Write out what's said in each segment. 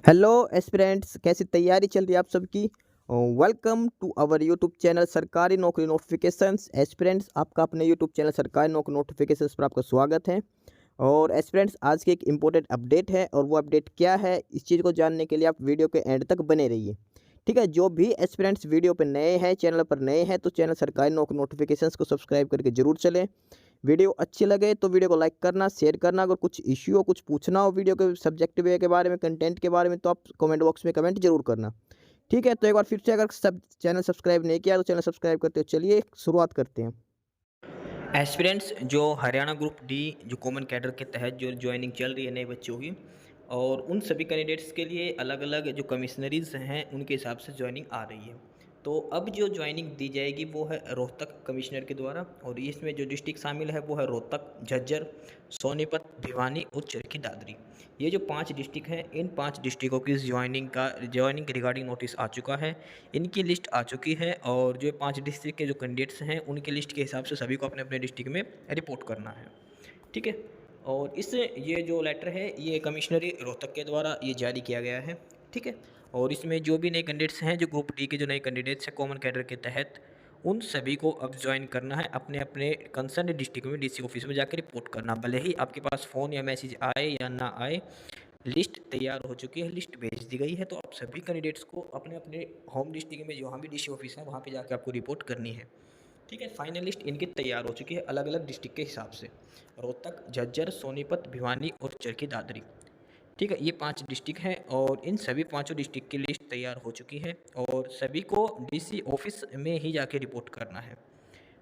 Hello aspirants, कैसी तैयारी चल रही है आप सबकी। Welcome to our YouTube channel सरकारी नौकरी नोटिफिकेशंस। एस्पिरेंट्स, आपका अपने यूट्यूब चैनल सरकारी नौकरी नोटिफिकेशंस पर आपका स्वागत है। और एस्पिरेंट्स, आज की एक इम्पोर्टेंट अपडेट है और वो अपडेट क्या है, इस चीज़ को जानने के लिए आप वीडियो के एंड तक बने रहिए। ठीक है, जो भी एस्पिरेंट्स वीडियो पर नए हैं, चैनल पर नए हैं, तो चैनल सरकारी नौकरी नोटिफिकेशंस को सब्सक्राइब करके जरूर चलें। वीडियो अच्छी लगे तो वीडियो को लाइक करना, शेयर करना। अगर कुछ इश्यू हो, कुछ पूछना हो वीडियो के सब्जेक्ट वे के बारे में, कंटेंट के बारे में, तो आप कमेंट बॉक्स में कमेंट जरूर करना। ठीक है, तो एक बार फिर से, अगर सब चैनल सब्सक्राइब नहीं किया तो चैनल सब्सक्राइब करते हो। चलिए शुरुआत करते हैं। एस्पिरेंट्स जो हरियाणा ग्रुप डी जो कॉमन कैडर के तहत जो ज्वाइनिंग चल रही है नए बच्चों की, और उन सभी कैंडिडेट्स के लिए अलग अलग जो कमिश्नरीज हैं उनके हिसाब से ज्वाइनिंग आ रही है। तो अब जो ज्वाइनिंग दी जाएगी वो है रोहतक कमिश्नर के द्वारा, और इसमें जो डिस्ट्रिक्ट शामिल है वो है रोहतक, झज्जर, सोनीपत, भिवानी और चरखी दादरी। ये जो 5 डिस्ट्रिक्ट हैं, इन 5 डिस्ट्रिक्टों की ज्वाइनिंग के रिगार्डिंग नोटिस आ चुका है। इनकी लिस्ट आ चुकी है, और जो 5 डिस्ट्रिक्ट के जो कैंडिडेट्स हैं उनकी लिस्ट के हिसाब से सभी को अपने अपने डिस्ट्रिक्ट में रिपोर्ट करना है। ठीक है, और इस ये जो लेटर है ये कमिश्नरी रोहतक के द्वारा ये जारी किया गया है। ठीक है, और इसमें जो भी नए कैंडिडेट्स हैं, जो ग्रुप डी के जो नए कैंडिडेट्स हैं कॉमन कैडर के तहत, उन सभी को अब ज्वाइन करना है अपने अपने कंसर्न डिस्ट्रिक्ट में डीसी ऑफिस में जाकर रिपोर्ट करना। भले ही आपके पास फ़ोन या मैसेज आए या ना आए, लिस्ट तैयार हो चुकी है, लिस्ट भेज दी गई है। तो आप सभी कैंडिडेट्स को अपने अपने होम डिस्ट्रिक्ट में जहाँ भी डीसी ऑफिस है वहाँ पे जाकर आपको रिपोर्ट करनी है। ठीक है, फाइनल लिस्ट इनकी तैयार हो चुकी है अलग अलग डिस्ट्रिक्ट के हिसाब से। रोहतक, झज्जर, सोनीपत, भिवानी और चरखी दादरी। ठीक है, ये 5 डिस्ट्रिक्ट हैं, और इन सभी पाँचों डिस्ट्रिक्ट की लिस्ट तैयार हो चुकी है, और सभी को डीसी ऑफिस में ही जाके रिपोर्ट करना है।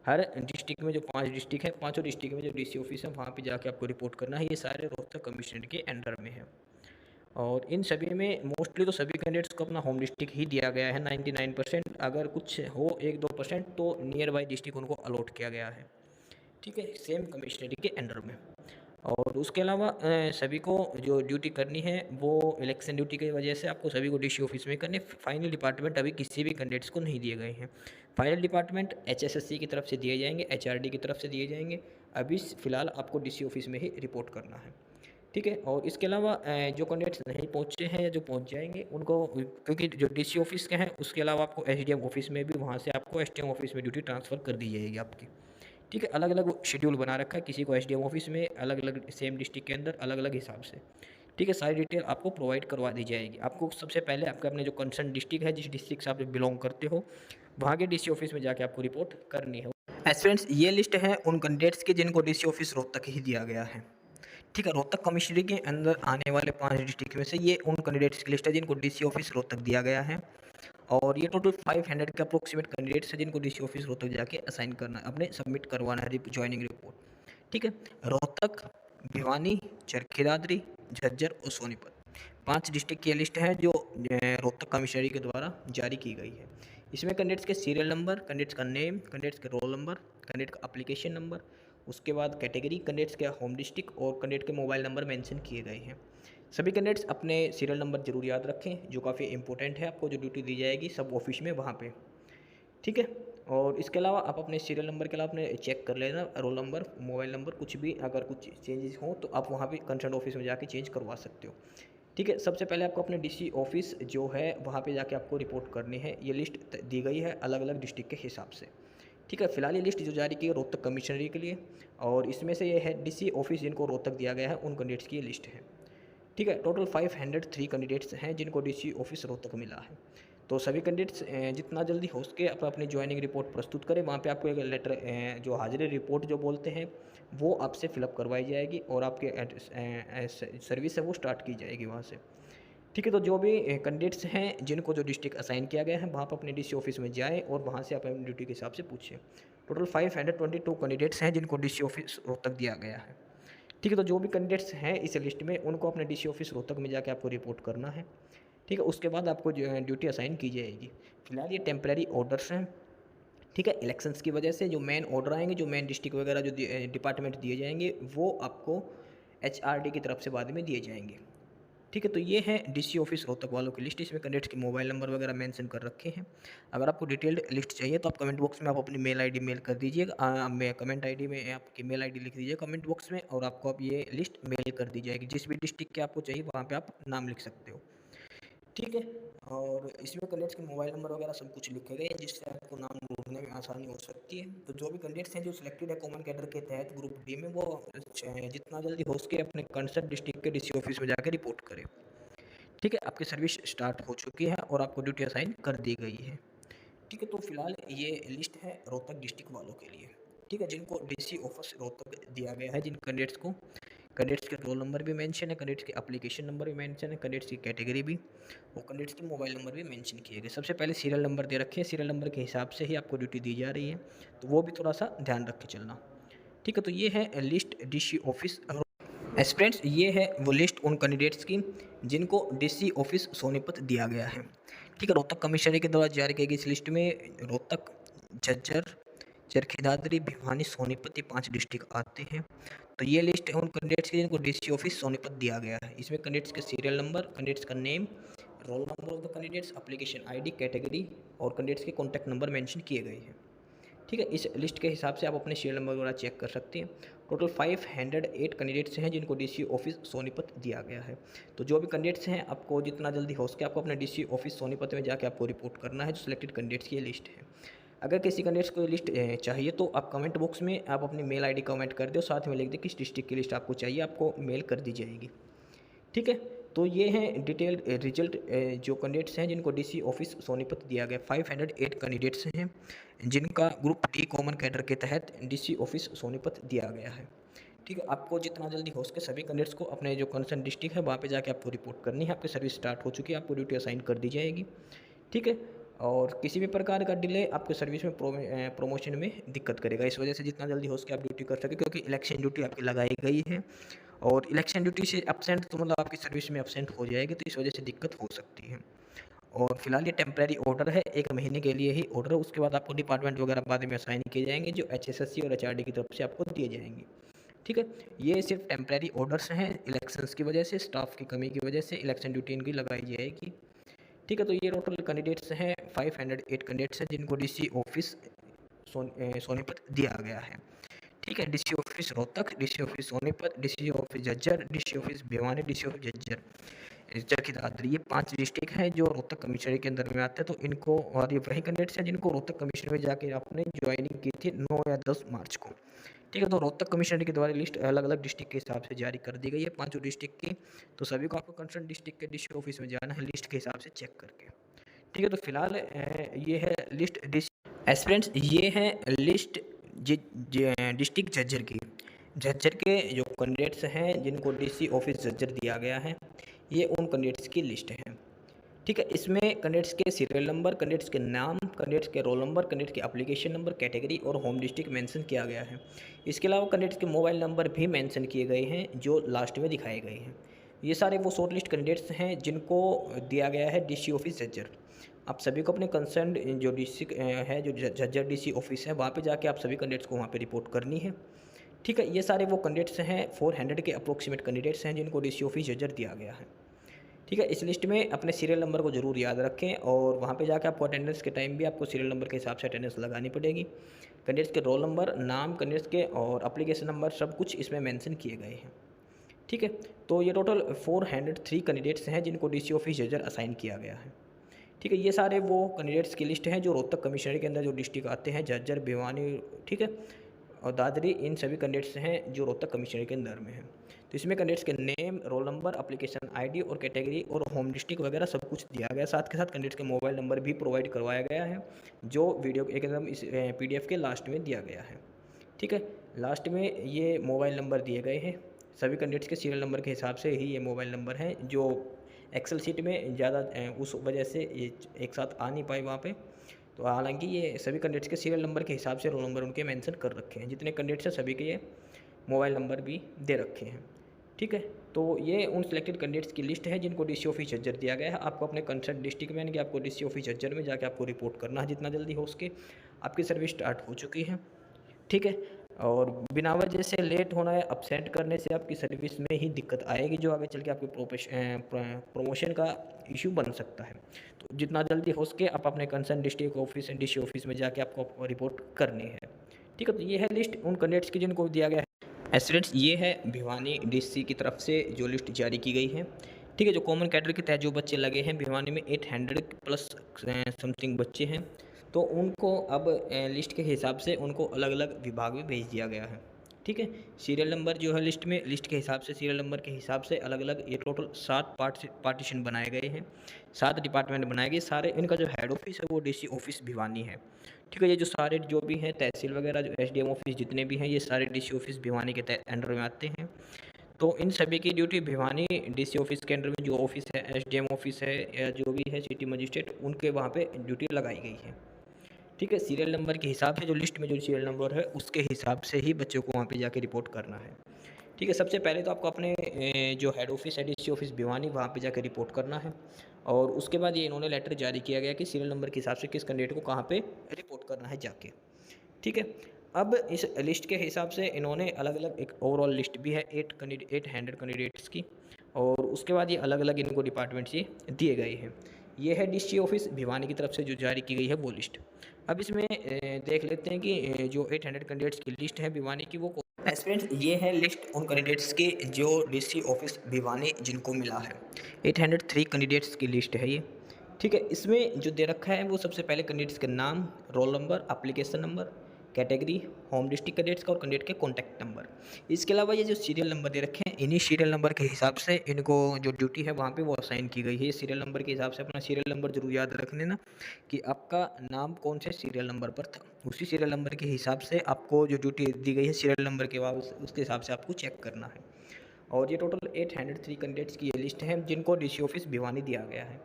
हर डिस्ट्रिक्ट में जो 5 डिस्ट्रिक्ट है, पाँचों डिस्ट्रिक्ट में जो डीसी ऑफिस है वहाँ पे जाके आपको रिपोर्ट करना है। ये सारे रोहतक कमिश्नर के अंडर में है, और इन सभी में मोस्टली तो सभी कैंडिडेट्स को अपना होम डिस्ट्रिक्ट ही दिया गया है 99%। अगर कुछ हो 1-2% तो नियर बाई डिस्ट्रिक्ट उनको अलॉट किया गया है। ठीक है, सेम कमिश्नरी के अंडर में। और उसके अलावा सभी को जो ड्यूटी करनी है वो इलेक्शन ड्यूटी की वजह से आपको सभी को डीसी ऑफिस में करनी। फाइनल डिपार्टमेंट अभी किसी भी कैंडिडेट्स को नहीं दिए गए हैं। फाइनल डिपार्टमेंट एचएसएससी की तरफ से दिए जाएंगे, एचआरडी की तरफ से दिए जाएंगे। अभी फ़िलहाल आपको डीसी ऑफिस में ही रिपोर्ट करना है। ठीक है, और इसके अलावा जो कैंडिडेट्स नहीं पहुँचे हैं या जो पहुँच जाएंगे उनको, क्योंकि जो डीसी ऑफिस के हैं उसके अलावा आपको एसडीएम ऑफिस में भी, वहाँ से आपको एसडीएम ऑफिस में ड्यूटी ट्रांसफ़र कर दी जाएगी आपकी। ठीक है, अलग अलग शेड्यूल बना रखा है, किसी को एसडीएम ऑफिस में अलग अलग, सेम डिस्ट्रिक्ट के अंदर अलग अलग हिसाब से। ठीक है, सारी डिटेल आपको प्रोवाइड करवा दी जाएगी। आपको सबसे पहले आपका अपने जो कंसर्न डिस्ट्रिक्ट है, जिस डिस्ट्रिक्ट से आप बिलोंग करते हो, वहाँ के डीसी ऑफिस में जाके आपको रिपोर्ट करनी है। एस्पिरेंट्स, ये लिस्ट है उन कैंडिडेट्स की जिनको डीसी ऑफिस रोहतक ही दिया गया है। ठीक है, रोहतक कमिश्नरी के अंदर आने वाले 5 डिस्ट्रिक्ट में से ये उन कैंडिडेट्स की लिस्ट है जिनको डीसी ऑफिस रोहतक दिया गया है। और ये टोटल 500 के अप्रोक्सीमेट कैंडिडेट्स हैं जिनको डीसी ऑफिस रोहतक जाके असाइन करना है, अपने सबमिट करवाना है ज्वाइनिंग रिपोर्ट। ठीक है, रोहतक, भिवानी, चरखी दादरी, झज्जर और सोनीपत, 5 डिस्ट्रिक्ट की लिस्ट है जो रोहतक कमिश्नरी के द्वारा जारी की गई है। इसमें कैंडिडेट्स के सीरियल नंबर, कैंडिडेट्स का नेम, कैंडिडेट्स के रोल नंबर, कैंडिडेट का एप्लीकेशन नंबर, उसके बाद कैटेगरी, कैंडिडेट्स के होम डिस्ट्रिक्ट और कैंडिडेट के मोबाइल नंबर मेंशन किए गए हैं। सभी कैंडिडेट्स अपने सीरियल नंबर जरूर याद रखें, जो काफ़ी इंपॉर्टेंट है। आपको जो ड्यूटी दी जाएगी सब ऑफिस में वहाँ पे। ठीक है, और इसके अलावा आप अपने सीरियल नंबर के अलावा अपने चेक कर लेना, रोल नंबर, मोबाइल नंबर, कुछ भी अगर कुछ चेंजेस हों तो आप वहाँ पे कंसर्न ऑफिस में जाके चेंज करवा सकते हो। ठीक है, सबसे पहले आपको अपने डीसी ऑफिस जो है वहाँ पे जाके आपको रिपोर्ट करनी है। ये लिस्ट दी गई है अलग अलग डिस्ट्रिक्ट के हिसाब से। ठीक है, फिलहाल ये लिस्ट जो जारी की है रोहतक कमिश्नरी के लिए, और इसमें से ये है डीसी ऑफिस जिनको रोहतक दिया गया है उन कैंडिडेट्स की ये लिस्ट है। ठीक है, टोटल 503 कैंडिडेट्स हैं जिनको डीसी ऑफिस रोहतक मिला है। तो सभी कैंडिडेट्स जितना जल्दी हो सके अपनी ज्वाइनिंग रिपोर्ट प्रस्तुत करें। वहाँ पे आपको एक लेटर, जो हाजिरी रिपोर्ट जो बोलते हैं, वो आपसे फिलअप करवाई जाएगी, और आपके सर्विस है वो स्टार्ट की जाएगी वहाँ से। ठीक है, तो जो भी कैंडिडेट्स हैं जिनको जो डिस्ट्रिक्ट असाइन किया गया है वहाँ पर अपने डीसी ऑफिस में जाएँ और वहाँ से अपनी ड्यूटी के हिसाब से पूछें। टोटल 522 कैंडिडेट्स हैं जिनको डीसी ऑफिस रोहतक दिया गया है। ठीक है, तो जो भी कैंडिडेट्स हैं इस लिस्ट में उनको अपने डीसी ऑफिस रोहतक में जाके आपको रिपोर्ट करना है। ठीक है, उसके बाद आपको जो है ड्यूटी असाइन की जाएगी। फिलहाल ये टेम्परेरी ऑर्डर्स हैं। ठीक है, इलेक्शंस की वजह से जो मेन ऑर्डर आएंगे, जो मेन डिस्ट्रिक्ट वगैरह जो डिपार्टमेंट दिए जाएंगे, वो आपको एचआरडी की तरफ से बाद में दिए जाएंगे। ठीक है, तो ये है डीसी ऑफिस रोहतक वालों की लिस्ट। इसमें कैंडिडेट्स के मोबाइल नंबर वगैरह मेंशन कर रखे हैं। अगर आपको डिटेल्ड लिस्ट चाहिए तो आप कमेंट बॉक्स में आप अपनी मेल आईडी मेल कर दीजिएगा। मैं कमेंट आईडी में आपकी मेल आईडी लिख दीजिए कमेंट बॉक्स में, और आपको अब ये लिस्ट मेल कर दी जाएगी। जिस भी डिस्ट्रिक्ट के आपको चाहिए वहाँ पे आप नाम लिख सकते हो। ठीक है। और इसमें कैंडिडेट्स के मोबाइल नंबर वगैरह सब कुछ लिखे गए हैं, जिससे आपको नाम ढूंढने में आसानी हो सकती है। तो जो भी कैंडिडेट्स हैं जो सिलेक्टेड है कॉमन कैडर के तहत ग्रुप डी में, वो जितना जल्दी हो सके अपने कंसर्न डिस्ट्रिक्ट के डीसी ऑफिस में जाकर रिपोर्ट करें। ठीक है, आपकी सर्विस स्टार्ट हो चुकी है और आपको ड्यूटी असाइन कर दी गई है। ठीक है, तो फिलहाल ये लिस्ट है रोहतक डिस्ट्रिक्ट वालों के लिए। ठीक है, जिनको डीसी ऑफिस रोहतक दिया गया है, जिन कैंडिडेट्स को, कैंडिडेट्स के रोल नंबर भी मेंशन है, कैंडिडेट्स के एप्लीकेशन नंबर भी मेंशन है, कैंडिडेट्स की कैटेगरी भी और कैंडिडेट्स के मोबाइल नंबर भी मेंशन किए गए। सबसे पहले सीरियल नंबर दे रखे हैं, सीरियल नंबर के हिसाब से ही आपको ड्यूटी दी जा रही है, तो वो भी थोड़ा सा ध्यान रख के चलना। ठीक है, तो ये है लिस्ट डीसी ऑफिस एस्पिरेंट्स, ये है वो लिस्ट उन कैंडिडेट्स की जिनको डीसी ऑफिस सोनीपत दिया गया है। ठीक है, रोहतक कमिश्नरी के द्वारा जारी की गई इस लिस्ट में रोहतक, झज्जर, चरखी दादरी, भिवानी, सोनीपत, ये 5 डिस्ट्रिक्ट आते हैं। तो ये लिस्ट है उन कैंडिडेट्स की जिनको डीसी ऑफिस सोनीपत दिया गया है। इसमें कैंडिडेट्स के सीरियल नंबर, कैंडिडेट्स का name, roll number of the candidates, application ID, category और कैंडिडेट्स के कॉन्टैक्ट नंबर मेंशन किए गए हैं। ठीक है, इस लिस्ट के हिसाब से आप अपने सीरियल नंबर वगैरह चेक कर सकते हैं। टोटल 508 कैंडिडेट्स हैं जिनको डीसी ऑफिस सोनीपत दिया गया है। तो जो भी कैंडिडेट्स हैं, आपको जितना जल्दी हो सके आपको अपने डीसी ऑफिस सोनीपत में जाके आपको रिपोर्ट करना है। जो सिलेक्टेड कैंडिडेट्स की ये लिस्ट है। अगर किसी कैंडिडेट्स को ये लिस्ट चाहिए तो आप कमेंट बॉक्स में आप अपनी मेल आईडी कमेंट कर दो, साथ में लिख दें किस डिस्ट्रिक्ट की लिस्ट आपको चाहिए, आपको मेल कर दी जाएगी। ठीक है, तो ये हैं डिटेल्ड रिजल्ट जो कैंडिडेट्स हैं जिनको डीसी ऑफिस सोनीपत दिया गया। 508 कैंडिडेट्स हैं जिनका ग्रुप डी कॉमन कैडर के तहत डीसी ऑफिस सोनीपत दिया गया है। ठीक है, आपको जितना जल्दी हो सके सभी कैंडिडेट्स को अपने जो कंसर्न डिस्ट्रिक्ट है वहाँ पे जाके आपको रिपोर्ट करनी है। आपकी सर्विस स्टार्ट हो चुकी है, आपको ड्यूटी असाइन कर दी जाएगी। ठीक है, और किसी भी प्रकार का डिले आपके सर्विस में प्रमोशन में दिक्कत करेगा। इस वजह से जितना जल्दी हो सके आप ड्यूटी कर सके, क्योंकि इलेक्शन ड्यूटी आपकी लगाई गई है और इलेक्शन ड्यूटी से एब्सेंट तो मतलब आपकी सर्विस में एब्सेंट हो जाएगी, तो इस वजह से दिक्कत हो सकती है। और फिलहाल ये टेम्प्रेरी ऑर्डर है, 1 महीने के लिए ही ऑर्डर है। उसके बाद आपको डिपार्टमेंट वगैरह बाद में असाइन किए जाएंगे जो HSSC और HRD की तरफ से आपको दिए जाएंगे। ठीक है, ये सिर्फ टेम्प्रेरी ऑर्डर्स हैं, इलेक्शंस की वजह से, स्टाफ की कमी की वजह से इलेक्शन ड्यूटी इनकी लगाई जाएगी। ठीक है, तो ये टोटल कैंडिडेट्स हैं 508 कैंडिडेट्स हैं जिनको डीसी ऑफिस सोनीपत दिया गया है। ठीक है, DC office Rohtak, DC office Sonipat, DC office Jhajjar, DC office Bhiwani, DC office Jhajjar, Charkhi Dadri, ये 5 डिस्ट्रिक्ट हैं जो रोहतक कमिश्नरी के अंदर में आते हैं। तो इनको, और ये वही कैंडिडेट्स हैं जिनको रोहतक कमिश्नरी में जाके आपने ज्वाइनिंग की थी 9 या 10 मार्च को। ठीक है, तो रोहतक कमिश्नरी के द्वारा लिस्ट अलग अलग डिस्ट्रिक्ट के हिसाब से जारी कर दी गई है, 5 डिस्ट्रिक्ट की। तो सभी को आपको कंसर्न डिस्ट्रिक्ट के डीसी ऑफिस में जाना है लिस्ट के हिसाब से चेक करके। ठीक है, तो फिलहाल ये है लिस्ट एस्पिरेंट्स, ये है लिस्ट डिस्ट्रिक्ट झज्जर की। झज्जर के जो कैंडिडेट्स हैं जिनको डीसी ऑफिस झज्जर दिया गया है, ये उन कैंडिडेट्स की लिस्ट है। ठीक है, इसमें कैंडिडेट्स के सीरियल नंबर, कैंडिडेट्स के नाम, कैंडिडेट्स के रोल नंबर, कैंडिडेट के एप्लीकेशन नंबर, कैटेगरी और होम डिस्ट्रिक्ट मेंशन किया गया है। इसके अलावा कैंडिडेट्स के मोबाइल नंबर भी मेंशन किए गए हैं जो लास्ट में दिखाए गए हैं। ये सारे वो शॉर्ट लिस्ट कैंडिडेट्स हैं जिनको दिया गया है डीसी ऑफिस झज्जर। आप सभी को अपने कंसर्न जो डिस्ट्रिक्ट है, जो झज्जर डीसी ऑफिस है, वहाँ पे जाके आप सभी कैंडिडेट्स को वहाँ पे रिपोर्ट करनी है। ठीक है, ये सारे वो कैंडिडेट्स हैं, 400 के अप्रोक्सीमेट कैंडिडेट्स हैं जिनको डीसी ऑफिस झज्जर दिया गया है। ठीक है, इस लिस्ट में अपने सीरियल नंबर को ज़रूर याद रखें और वहाँ पे जाकर आपको अटेंडेंस के टाइम भी आपको सीरियल नंबर के हिसाब से अटेंडेंस लगानी पड़ेगी। कैंडिडेट्स के रोल नंबर, नाम, कैंडिडेट्स के और एप्लीकेशन नंबर सब कुछ इसमें मेंशन किए गए हैं। ठीक है, तो ये टोटल 403 कैंडिडेट्स हैं जिनको डीसी ऑफिस झज्जर असाइन किया गया है। ठीक है, ये सारे वो कैंडिडेट्स की लिस्ट है जो रोहतक कमिश्नरी के अंदर जो डिस्ट्रिक्ट आते हैं, झज्जर, भिवानी, ठीक है, और दादरी, इन सभी कैंडिडेट्स हैं जो रोहतक कमिश्नरी के अंदर में हैं। तो इसमें कैंडिडेट्स के name, roll number, application ID और कैटेगरी और होम डिस्ट्रिक्ट वगैरह सब कुछ दिया गया। साथ के साथ कैंडिडेट्स के मोबाइल नंबर भी प्रोवाइड करवाया गया है जो वीडियो एकदम इस PDF के लास्ट में दिया गया है। ठीक है, लास्ट में ये मोबाइल नंबर दिए गए हैं सभी कैंडिडेट्स के सीरियल नंबर के हिसाब से ही ये मोबाइल नंबर हैं जो एक्सेल शीट में ज़्यादा उस वजह से ये एक साथ आ नहीं पाए वहाँ पे। तो हालांकि ये सभी कैंडिडेट्स के सीरियल नंबर के हिसाब से रोल नंबर उनके मेंशन कर रखे हैं। जितने कैंडिडेट्स हैं सभी के ये मोबाइल नंबर भी दे रखे हैं। ठीक है, तो ये उन सिलेक्टेड कैंडिडेट्स की लिस्ट है जिनको डीसी ऑफिस झज्जर दिया गया है। आपको अपने कंसर्न डिस्ट्रिक्ट में यानी कि आपको डीसी ऑफिस झज्जर में जाके आपको रिपोर्ट करना है जितना जल्दी हो सके। आपकी सर्विस स्टार्ट हो चुकी है। ठीक है, और बिना वजह से लेट होना है, अपसेंट करने से आपकी सर्विस में ही दिक्कत आएगी जो आगे चल के आपके प्रमोशन का इशू बन सकता है। तो जितना जल्दी हो सके आप अपने concern district office and DC office में जाके आपको रिपोर्ट करनी है। ठीक है, तो ये है लिस्ट उन कैंडिडेट्स की जिनको दिया गया है। एस्टूडेंट्स, ये है भिवानी डीसी की तरफ से जो लिस्ट जारी की गई है। ठीक है, जो कॉमन कैटेगरी के तहत जो बच्चे लगे हैं भिवानी में 800 प्लस समथिंग बच्चे हैं, तो उनको अब लिस्ट के हिसाब से उनको अलग अलग विभाग में भेज दिया गया है। ठीक है, सीरियल नंबर जो है लिस्ट के हिसाब से सीरियल नंबर के हिसाब से अलग अलग ये टोटल 7 पार्टीशन बनाए गए हैं, 7 डिपार्टमेंट बनाए गए। सारे इनका जो हेड ऑफिस है वो डीसी ऑफिस भिवानी है। ठीक है, ये जो सारे जो भी हैं तहसील वगैरह जो एसडीएम ऑफिस जितने भी हैं ये सारे डीसी ऑफिस भिवानी के अंडर में आते हैं। तो इन सभी की ड्यूटी भिवानी डीसी ऑफिस के अंडर में जो ऑफिस है एसडीएम ऑफिस है या जो भी है सिटी मजिस्ट्रेट उनके वहाँ पे ड्यूटी लगाई गई है। ठीक है, सीरियल नंबर के हिसाब से जो लिस्ट में जो सीरियल नंबर है उसके हिसाब से ही बच्चों को वहाँ पे जाके रिपोर्ट करना है। ठीक है, सबसे पहले तो आपको अपने जो हेड ऑफिस है डीसी ऑफिस भिवानी वहाँ पे जाके रिपोर्ट करना है और उसके बाद ये इन्होंने लेटर जारी किया गया कि सीरियल नंबर के हिसाब से किस कैंडिडेट को कहाँ पे रिपोर्ट करना है जाके। ठीक है, अब इस लिस्ट के हिसाब से इन्होंने अलग अलग एक ओवरऑल लिस्ट भी है 800 कैंडिडेट्स की और उसके बाद ये अलग अलग इनको डिपार्टमेंट्स ये दिए गए हैं। ये है डीसी ऑफिस भिवानी की तरफ से जो जारी की गई है वो लिस्ट। अब इसमें देख लेते हैं कि जो 800 कैंडिडेट्स की लिस्ट है भिवानी की वो एस्पिरेंट्स ये है लिस्ट उन कैंडिडेट्स की जो डीसी ऑफिस भिवानी जिनको मिला है। 803 कैंडिडेट्स की लिस्ट है ये। ठीक है, इसमें जो दे रखा है वो सबसे पहले कैंडिडेट्स का नाम, roll number, application number, category, home district candidates का और कैंडिडेट के कॉन्टैक्ट नंबर। इसके अलावा ये जो सीरियल नंबर दे रखे हैं इन्हीं सीरियल नंबर के हिसाब से इनको जो ड्यूटी है वहाँ पे वो असाइन की गई है। सीरियल नंबर के हिसाब से अपना सीरियल नंबर जरूर याद रख लेना कि आपका नाम कौन से सीरियल नंबर पर था, उसी सीरियल नंबर के हिसाब से आपको जो ड्यूटी दी गई है सीरियल नंबर के बाद उसके हिसाब से आपको चेक करना है। और ये टोटल 803 कैंडिडेट्स की ये लिस्ट है जिनको डीसी ऑफिस भिवानी दिया गया है।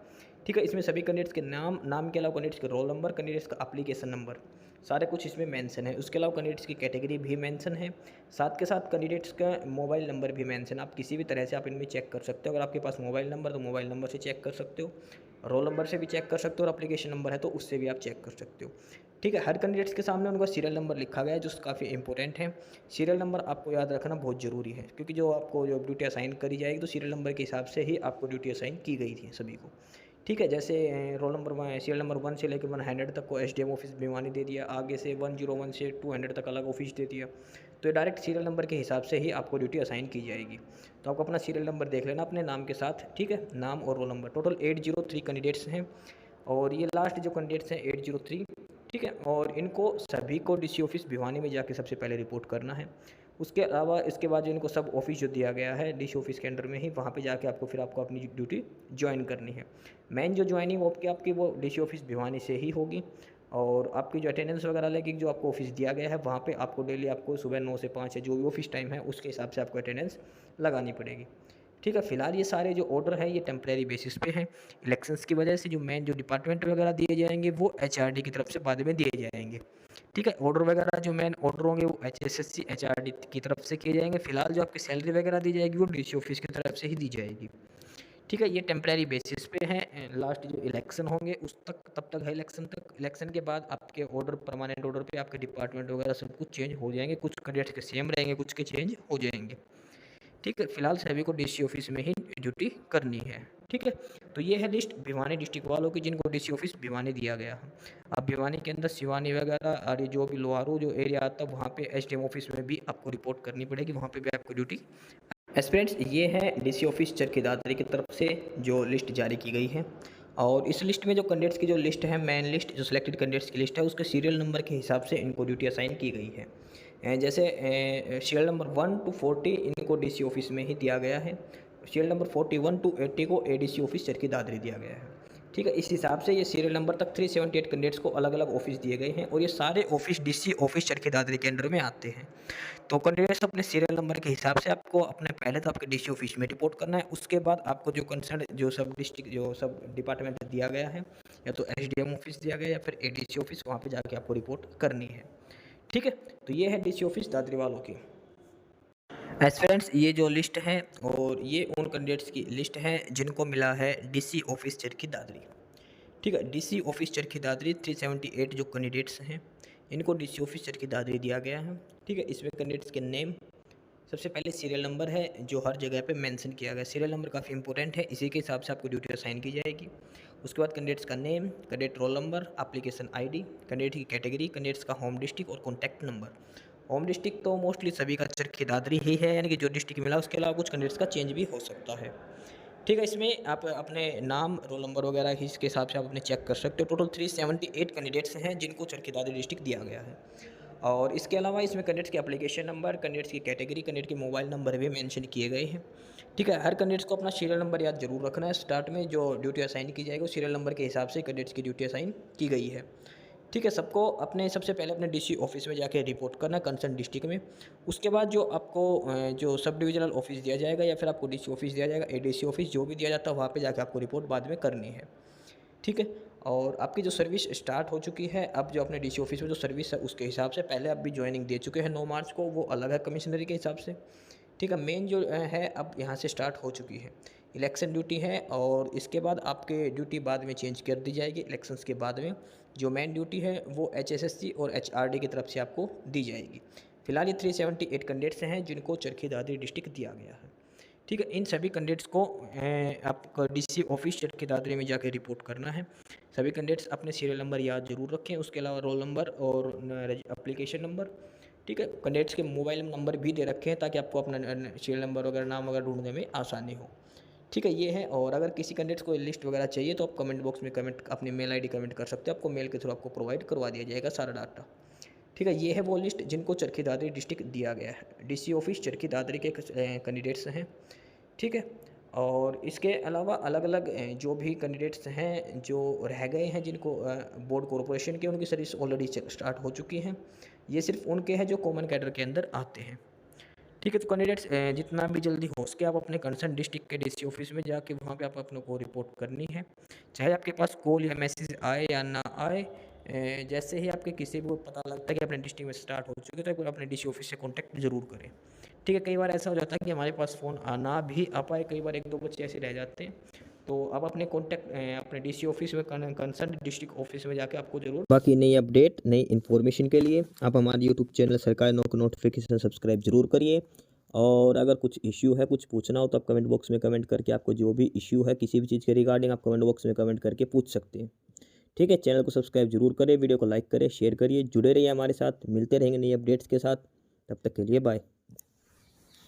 ठीक है, इसमें सभी कैंडिडेट्स के नाम के अलावा कैंडिडेट्स के रोल नंबर, कैंडिडेट्स का एप्लीकेशन नंबर सारे कुछ इसमें मेंशन है। उसके अलावा कैंडिडेट्स की कैटेगरी भी मेंशन है, साथ के साथ कैंडिडेट्स का मोबाइल नंबर भी मेंशन। आप किसी भी तरह से आप इनमें चेक कर सकते हो। अगर आपके पास मोबाइल नंबर तो मोबाइल नंबर से चेक कर सकते हो, रोल नंबर से भी चेक कर सकते हो और एप्लीकेशन नंबर है तो उससे भी आप चेक कर सकते हो। ठीक है, हर कैंडिडेट्स के सामने उनका सीरियल नंबर लिखा गया है जो काफ़ी इंपॉर्टेंट है। सीरियल नंबर आपको याद रखना बहुत ज़रूरी है क्योंकि जो आपको जो ड्यूटी असाइन करी जाएगी तो सीरियल नंबर के हिसाब से ही आपको ड्यूटी असाइन की गई थी सभी को। ठीक है, जैसे रोल नंबर सीरियल नंबर 1 से लेकर 100 तक को एसडीएम ऑफिस भिवानी दे दिया, आगे से 101 से 200 तक अलग ऑफिस दे दिया। तो ये डायरेक्ट सीरियल नंबर के हिसाब से ही आपको ड्यूटी असाइन की जाएगी। तो आपको अपना सीरियल नंबर देख लेना अपने नाम के साथ। ठीक है, नाम और रोल नंबर। टोटल 803 कैंडिडेट्स हैं और ये लास्ट जो कैंडिडेट्स हैं 803। ठीक है, और इनको सभी को डीसी ऑफिस भिवानी में जाके सबसे पहले रिपोर्ट करना है। उसके अलावा इसके बाद जो इनको सब ऑफिस जो दिया गया है डीसी ऑफिस के अंडर में ही वहाँ पे जाके आपको अपनी ड्यूटी ज्वाइन करनी है। मेन जो ज्वाइनिंग वो आपकी वो डीसी ऑफिस भिवानी से ही होगी और आपकी जो अटेंडेंस वगैरह लगेगी जो आपको ऑफिस दिया गया है वहाँ पे आपको डेली आपको सुबह 9 से 5 है जो भी ऑफिस टाइम है उसके हिसाब से आपको अटेंडेंस लगानी पड़ेगी। ठीक है, फिलहाल ये सारे जो ऑर्डर है ये टेम्परेरी बेसिस पे हैं। इलेक्शंस की वजह से जो मेन जो डिपार्टमेंट वगैरह दिए जाएंगे वो एचआरडी की तरफ से बाद में दिए जाएंगे। ठीक है, ऑर्डर वगैरह जो मेन ऑर्डर होंगे वो एचएसएससी एचआरडी की तरफ से किए जाएंगे। फिलहाल जो आपकी सैलरी वगैरह दी जाएगी वो डीसी ऑफिस की तरफ से ही दी जाएगी। ठीक है, ये टेम्परेरी बेसिस पे हैं। लास्ट जो इलेक्शन होंगे उस तब तक है इलेक्शन तक। इलेक्शन के बाद आपके ऑर्डर परमानेंट ऑर्डर पे आपके डिपार्टमेंट वगैरह सब कुछ चेंज हो जाएंगे। कुछ कैंडिडेट्स के सेम रहेंगे, कुछ के चेंज हो जाएंगे। ठीक है, फिलहाल सभी को डीसी ऑफिस में ही ड्यूटी करनी है। ठीक है, तो ये है लिस्ट भिवानी डिस्ट्रिक्ट वालों की जिनको डीसी ऑफिस भिवानी दिया गया है। अब भिवानी के अंदर सिवानी वगैरह और जो भी लोहारू जो एरिया आता है वहाँ पे एसडीएम ऑफिस में भी आपको रिपोर्ट करनी पड़ेगी, वहाँ पे भी आपको ड्यूटी। एस्पिरेंट्स ये है डीसी ऑफिस चरखी दादरी की तरफ से जो लिस्ट जारी की गई है और इस लिस्ट में जो कैंडिडेट्स की जो लिस्ट है मेन लिस्ट जो सिलेक्टेड कैंडिडेट्स की लिस्ट है उसके सीरियल नंबर के हिसाब से इनको ड्यूटी असाइन की गई है। जैसे सीरियल नंबर 1 to 40 इनको डीसी ऑफिस में ही दिया गया है। सीरियल नंबर 41 to 80 को एडीसी ऑफिस चरखी दादरी दिया गया है। ठीक है, इस हिसाब से ये सीरियल नंबर तक 378 कैंडिडेट्स को अलग अलग ऑफिस दिए गए हैं और ये सारे office DC office Charkhi Dadri के अंडर में आते हैं। तो कैंडिडेट्स अपने सीरियल नंबर के हिसाब से आपको अपने पहले तो आपके डीसी ऑफिस में रिपोर्ट करना है। उसके बाद आपको जो कंसर्न जो सब डिस्ट्रिक्ट जो सब डिपार्टमेंट दिया गया है या तो एसडीएम ऑफिस दिया गया या फिर एडीसी ऑफिस वहाँ पे जाके आपको रिपोर्ट करनी है। ठीक है, तो ये है डीसी ऑफिस दादरी वालों की। एस्पिरेंट्स ये जो लिस्ट है और ये उन कैंडिडेट्स की लिस्ट है जिनको मिला है डीसी ऑफिस चरखी दादरी। ठीक है, डीसी ऑफिस चरखी दादरी 378 जो कैंडिडेट्स हैं इनको डीसी ऑफिस चरखी दादरी दिया गया है। ठीक है, इसमें कैंडिडेट्स के नेम, सबसे पहले सीरियल नंबर है जो हर जगह पे मेंशन किया गया। सीरियल नंबर काफ़ी इंपॉर्टेंट है, इसी के हिसाब से आपको ड्यूटी असाइन की जाएगी। उसके बाद कैंडिडेट्स का name, candidate roll number, application ID, candidate की कैटेगरी, कैंडिडेट्स का होम डिस्ट्रिक्ट और कॉन्टैक्ट नंबर। होम डिस्ट्रिक्ट तो मोस्टली सभी का चरखी दादरी ही है, यानी कि जो डिस्ट्रिक्ट मिला उसके अलावा कुछ कैंडिडेट्स का चेंज भी हो सकता है। ठीक है, इसमें आप अपने नाम, रोल नंबर वगैरह इसके हिसाब से आप अपने चेक कर सकते हो। टोटल 378 कैंडिडेट्स हैं जिनको चरखी दादरी डिस्ट्रिक्ट दिया गया है। और इसके अलावा इसमें कैंडिडेट्स के एप्लीकेशन नंबर, कैंडिडेट्स की कैटेगरी, कैंडिडेट के मोबाइल नंबर भी मेंशन किए गए हैं। ठीक है, हर कैंडिडेट्स को अपना सीरियल नंबर याद जरूर रखना है। स्टार्ट में जो ड्यूटी असाइन की जाएगी वो सीरियल नंबर के हिसाब से कैंडिडेट्स की ड्यूटी असाइन की गई है। ठीक है, सबको अपने सबसे पहले अपने डीसी ऑफिस में जाके रिपोर्ट करना है कंसर्न डिस्ट्रिक्ट में। उसके बाद जो आपको जो सब डिविजनल ऑफिस दिया जाएगा या फिर आपको डीसी ऑफिस दिया जाएगा, एडीसी ऑफिस जो भी दिया जाता है वहाँ पे जाके आपको रिपोर्ट बाद में करनी है। ठीक है, और आपकी जो सर्विस स्टार्ट हो चुकी है, अब जो अपने डीसी ऑफिस में जो सर्विस है उसके हिसाब से पहले आप भी ज्वाइनिंग दे चुके हैं 9 मार्च को, वो अलग है कमिश्नरी के हिसाब से। ठीक है, मेन जो है अब यहाँ से स्टार्ट हो चुकी है। इलेक्शन ड्यूटी है और इसके बाद आपके ड्यूटी बाद में चेंज कर दी जाएगी इलेक्शंस के बाद में। जो मेन ड्यूटी है वो एचएसएससी और एचआरडी की तरफ से आपको दी जाएगी। फिलहाल ये 378 कैंडिडेट्स हैं जिनको चरखी दादरी डिस्ट्रिक्ट दिया गया है। ठीक है, इन सभी कैंडिडेट्स को आपका डीसी ऑफिस चरखी दादरी में जाके रिपोर्ट करना है। सभी कैंडिडेट्स अपने सीरियल नंबर याद जरूर रखें, उसके अलावा रोल नंबर और एप्लीकेशन नंबर। ठीक है, कैंडिडेट्स के मोबाइल नंबर भी दे रखे हैं ताकि आपको अपना सीरियल नंबर वगैरह नाम वगैरह ढूंढने में आसानी हो। ठीक है, ये है। और अगर किसी कैंडिडेट्स को लिस्ट वगैरह चाहिए तो आप कमेंट बॉक्स में कमेंट अपनी मेल आईडी कमेंट कर सकते हो, आपको मेल के थ्रू आपको प्रोवाइड करवा दिया जाएगा सारा डाटा। ठीक है, ये है वो लिस्ट जिनको चरखी दादरी डिस्ट्रिक्ट दिया गया है। डीसी ऑफिस चरखी दादरी के कैंडिडेट्स हैं। ठीक है, और इसके अलावा अलग अलग जो भी कैंडिडेट्स हैं जो रह गए हैं जिनको बोर्ड कॉरपोरेशन के उनकी सर्विस ऑलरेडी स्टार्ट हो चुकी हैं। ये सिर्फ उनके हैं जो कॉमन कैडर के अंदर आते हैं। ठीक है, तो कैंडिडेट्स जितना भी जल्दी हो सके आप अपने कंसर्न डिस्ट्रिक्ट के डीसी ऑफिस में जाके वहाँ पे आप अपने को रिपोर्ट करनी है। चाहे आपके पास कॉल या मैसेज आए या ना आए, जैसे ही आपके किसी को पता लगता है कि अपने डिस्ट्रिक्ट में स्टार्ट हो चुके तो एक बार अपने डीसी ऑफिस से कॉन्टैक्ट जरूर करें। ठीक है, कई बार ऐसा हो जाता है कि हमारे पास फ़ोन आना भी आ पाए, कई बार 1-2 बच्चे ऐसे रह जाते हैं। तो आप अपने कॉन्टैक्ट अपने डीसी ऑफिस में कंसर्न डिस्ट्रिक्ट ऑफिस में जाके आपको ज़रूर। बाकी नई अपडेट नई इन्फॉर्मेशन के लिए आप हमारे यूट्यूब चैनल सरकारी नौकरी नोटिफिकेशन सब्सक्राइब जरूर करिए। और अगर कुछ इश्यू है, कुछ पूछना हो तो आप कमेंट बॉक्स में कमेंट करके आपको जो भी इश्यू है किसी भी चीज़ के रिगार्डिंग आप कमेंट बॉक्स में कमेंट करके पूछ सकते हैं। ठीक है, चैनल को सब्सक्राइब जरूर करें, वीडियो को लाइक करें, शेयर करिए, जुड़े रहिए हमारे साथ, मिलते रहेंगे नई अपडेट्स के साथ। तब तक के लिए बाय।